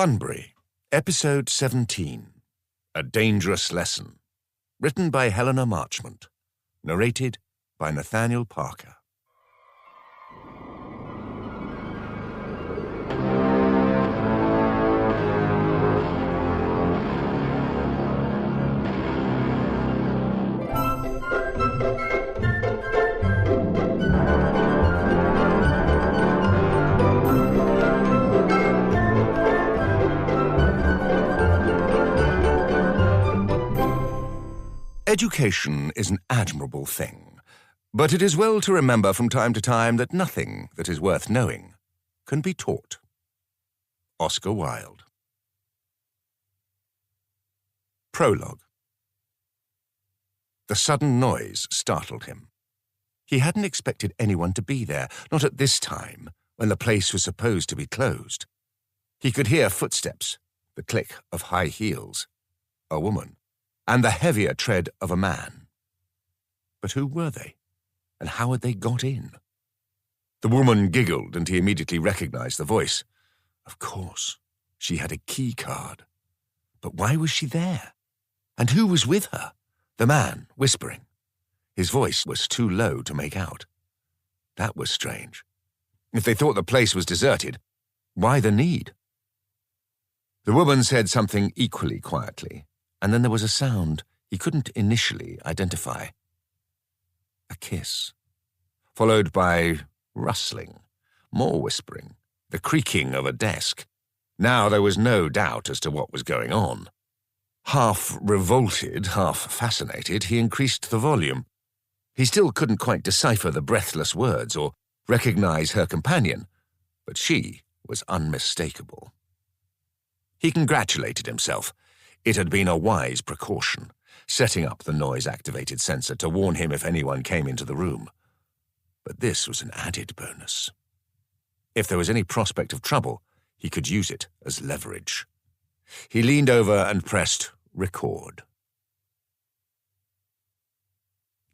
Bunburry, Episode 17, A Dangerous Lesson, written by Helena Marchmont, narrated by Nathaniel Parker. Education is an admirable thing, but it is well to remember from time to time that nothing that is worth knowing can be taught. Oscar Wilde. Prologue. The sudden noise startled him. He hadn't expected anyone to be there, not at this time, when the place was supposed to be closed. He could hear footsteps, the click of high heels, a woman, and the heavier tread of a man. But who were they, and how had they got in? The woman giggled, and he immediately recognized the voice. Of course, she had a key card. But why was she there? And who was with her? The man, whispering. His voice was too low to make out. That was strange. If they thought the place was deserted, why the need? The woman said something equally quietly, and then there was a sound he couldn't initially identify. A kiss, followed by rustling, more whispering, the creaking of a desk. Now there was no doubt as to what was going on. Half revolted, half fascinated, he increased the volume. He still couldn't quite decipher the breathless words or recognize her companion, but she was unmistakable. He congratulated himself. It had been a wise precaution, setting up the noise-activated sensor to warn him if anyone came into the room. But this was an added bonus. If there was any prospect of trouble, he could use it as leverage. He leaned over and pressed record.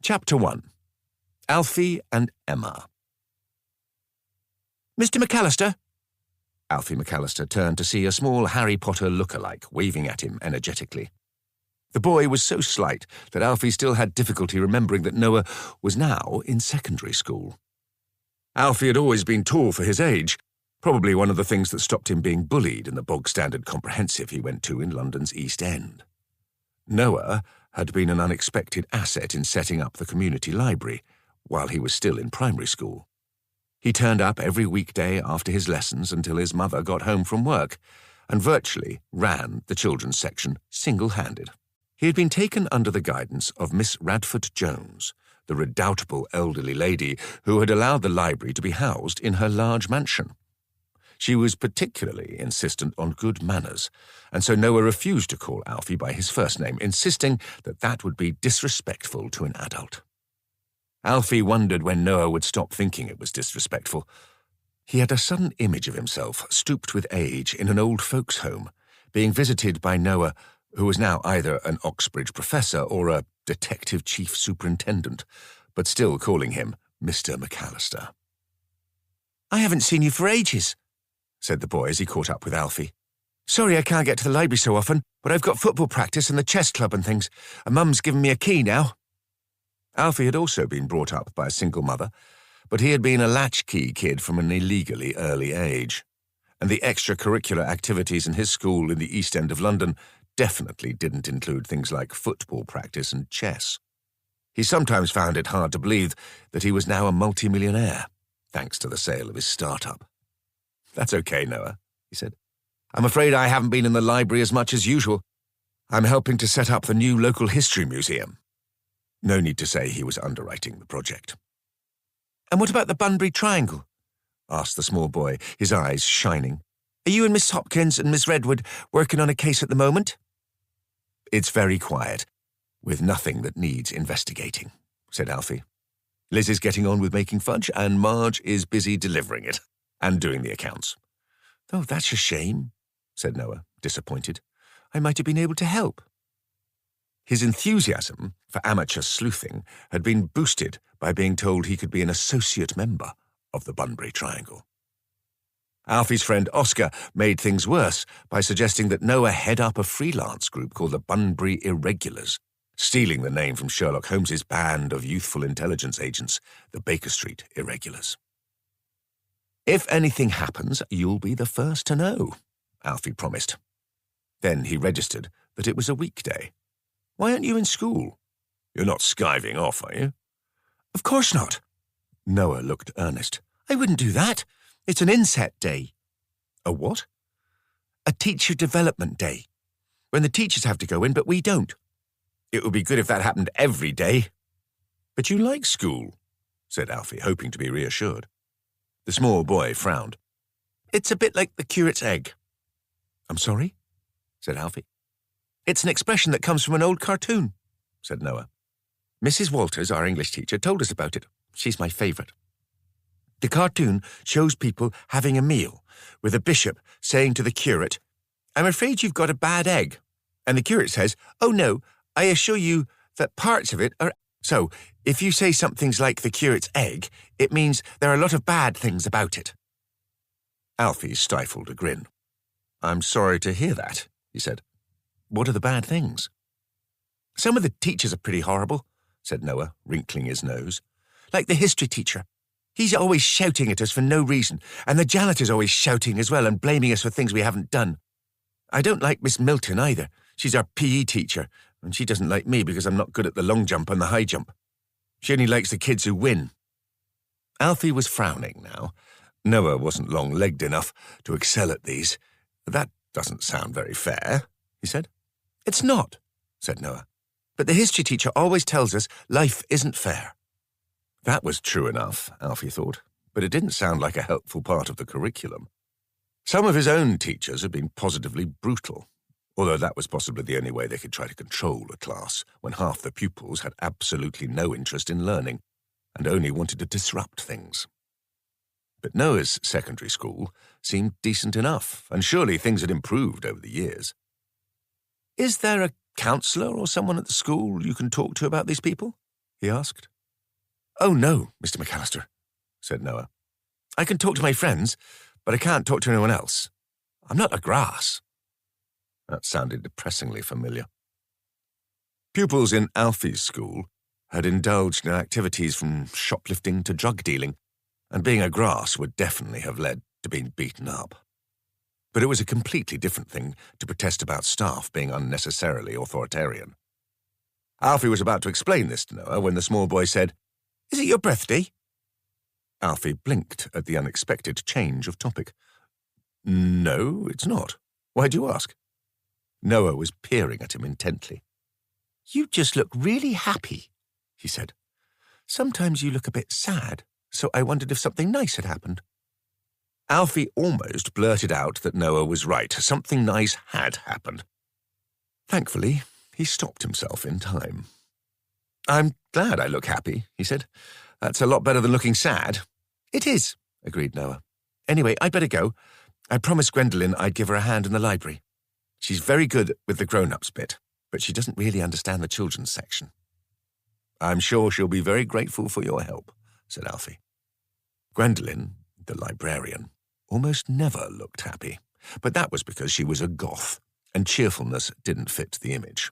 Chapter 1. Alfie and Emma. Mr. McAlister? Alfie McAlister turned to see a small Harry Potter look-alike waving at him energetically. The boy was so slight that Alfie still had difficulty remembering that Noah was now in secondary school. Alfie had always been tall for his age, probably one of the things that stopped him being bullied in the bog-standard comprehensive he went to in London's East End. Noah had been an unexpected asset in setting up the community library while he was still in primary school. He turned up every weekday after his lessons until his mother got home from work, and virtually ran the children's section single-handed. He had been taken under the guidance of Miss Radford Jones, the redoubtable elderly lady who had allowed the library to be housed in her large mansion. She was particularly insistent on good manners, and so Noah refused to call Alfie by his first name, insisting that that would be disrespectful to an adult. Alfie wondered when Noah would stop thinking it was disrespectful. He had a sudden image of himself, stooped with age, in an old folks' home, being visited by Noah, who was now either an Oxbridge professor or a detective chief superintendent, but still calling him Mr. McAlister. "I haven't seen you for ages," said the boy as he caught up with Alfie. "Sorry I can't get to the library so often, but I've got football practice and the chess club and things, and Mum's given me a key now." Alfie had also been brought up by a single mother, but he had been a latchkey kid from an illegally early age, and the extracurricular activities in his school in the East End of London definitely didn't include things like football practice and chess. He sometimes found it hard to believe that he was now a multimillionaire, thanks to the sale of his startup. "That's okay, Noah," he said. "I'm afraid I haven't been in the library as much as usual. I'm helping to set up the new local history museum." No need to say he was underwriting the project. "And what about the Bunburry Triangle?" asked the small boy, his eyes shining. "Are you and Miss Hopkins and Miss Redwood working on a case at the moment?" "It's very quiet, with nothing that needs investigating," said Alfie. "Liz is getting on with making fudge, and Marge is busy delivering it and doing the accounts." "Oh, that's a shame," said Noah, disappointed. "I might have been able to help." His enthusiasm for amateur sleuthing had been boosted by being told he could be an associate member of the Bunburry Triangle. Alfie's friend Oscar made things worse by suggesting that Noah head up a freelance group called the Bunburry Irregulars, stealing the name from Sherlock Holmes's band of youthful intelligence agents, the Baker Street Irregulars. "If anything happens, you'll be the first to know," Alfie promised. Then he registered that it was a weekday. "Why aren't you in school? You're not skiving off, are you?" "Of course not." Noah looked earnest. "I wouldn't do that. It's an inset day." "A what?" "A teacher development day, when the teachers have to go in, but we don't." "It would be good if that happened every day." "But you like school," said Alfie, hoping to be reassured. The small boy frowned. "It's a bit like the curate's egg." "I'm sorry?" said Alfie. "It's an expression that comes from an old cartoon," said Noah. "Mrs. Walters, our English teacher, told us about it. She's my favourite. The cartoon shows people having a meal, with a bishop saying to the curate, 'I'm afraid you've got a bad egg.' And the curate says, 'Oh no, I assure you that parts of it are—' So, if you say something's like the curate's egg, it means there are a lot of bad things about it." Alfie stifled a grin. "I'm sorry to hear that," he said. "What are the bad things?" "Some of the teachers are pretty horrible," said Noah, wrinkling his nose. "Like the history teacher. He's always shouting at us for no reason, and the janitor's always shouting as well and blaming us for things we haven't done. I don't like Miss Milton either. She's our PE teacher, and she doesn't like me because I'm not good at the long jump and the high jump. She only likes the kids who win." Alfie was frowning now. Noah wasn't long-legged enough to excel at these. "That doesn't sound very fair," he said. "It's not," said Noah. "But the history teacher always tells us life isn't fair." That was true enough, Alfie thought, but it didn't sound like a helpful part of the curriculum. Some of his own teachers had been positively brutal, although that was possibly the only way they could try to control a class when half the pupils had absolutely no interest in learning and only wanted to disrupt things. But Noah's secondary school seemed decent enough, and surely things had improved over the years. "Is there a counsellor or someone at the school you can talk to about these people?" he asked. "Oh, no, Mr. McAlister," said Noah. "I can talk to my friends, but I can't talk to anyone else. I'm not a grass." That sounded depressingly familiar. Pupils in Alfie's school had indulged in activities from shoplifting to drug dealing, and being a grass would definitely have led to being beaten up. But it was a completely different thing to protest about staff being unnecessarily authoritarian. Alfie was about to explain this to Noah when the small boy said, "Is it your birthday?" Alfie blinked at the unexpected change of topic. "No, it's not. Why'd you ask?" Noah was peering at him intently. "You just look really happy," he said. "Sometimes you look a bit sad, so I wondered if something nice had happened." Alfie almost blurted out that Noah was right. Something nice had happened. Thankfully, he stopped himself in time. "I'm glad I look happy," he said. "That's a lot better than looking sad." "It is," agreed Noah. "Anyway, I'd better go. I promised Gwendolen I'd give her a hand in the library. She's very good with the grown-ups bit, but she doesn't really understand the children's section." "I'm sure she'll be very grateful for your help," said Alfie. Gwendolen, the librarian, almost never looked happy, but that was because she was a goth, and cheerfulness didn't fit the image.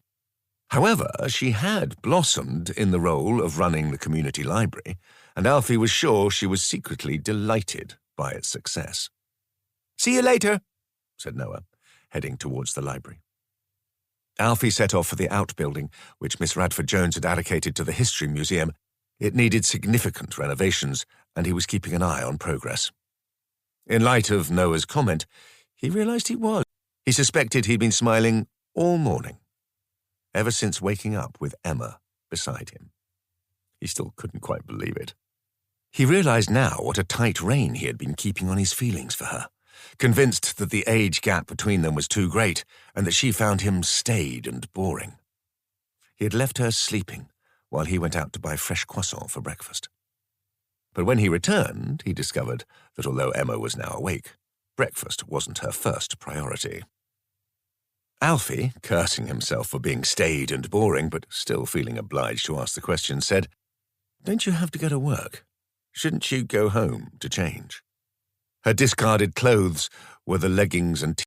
However, she had blossomed in the role of running the community library, and Alfie was sure she was secretly delighted by its success. "See you later," said Noah, heading towards the library. Alfie set off for the outbuilding, which Miss Radford-Jones had allocated to the History Museum. It needed significant renovations, and he was keeping an eye on progress. In light of Noah's comment, he realized he was. He suspected he'd been smiling all morning, ever since waking up with Emma beside him. He still couldn't quite believe it. He realized now what a tight rein he had been keeping on his feelings for her, convinced that the age gap between them was too great and that she found him staid and boring. He had left her sleeping while he went out to buy fresh croissant for breakfast. But when he returned, he discovered that although Emma was now awake, breakfast wasn't her first priority. Alfie, cursing himself for being staid and boring, but still feeling obliged to ask the question, said, "Don't you have to go to work? Shouldn't you go home to change?" Her discarded clothes were the leggings and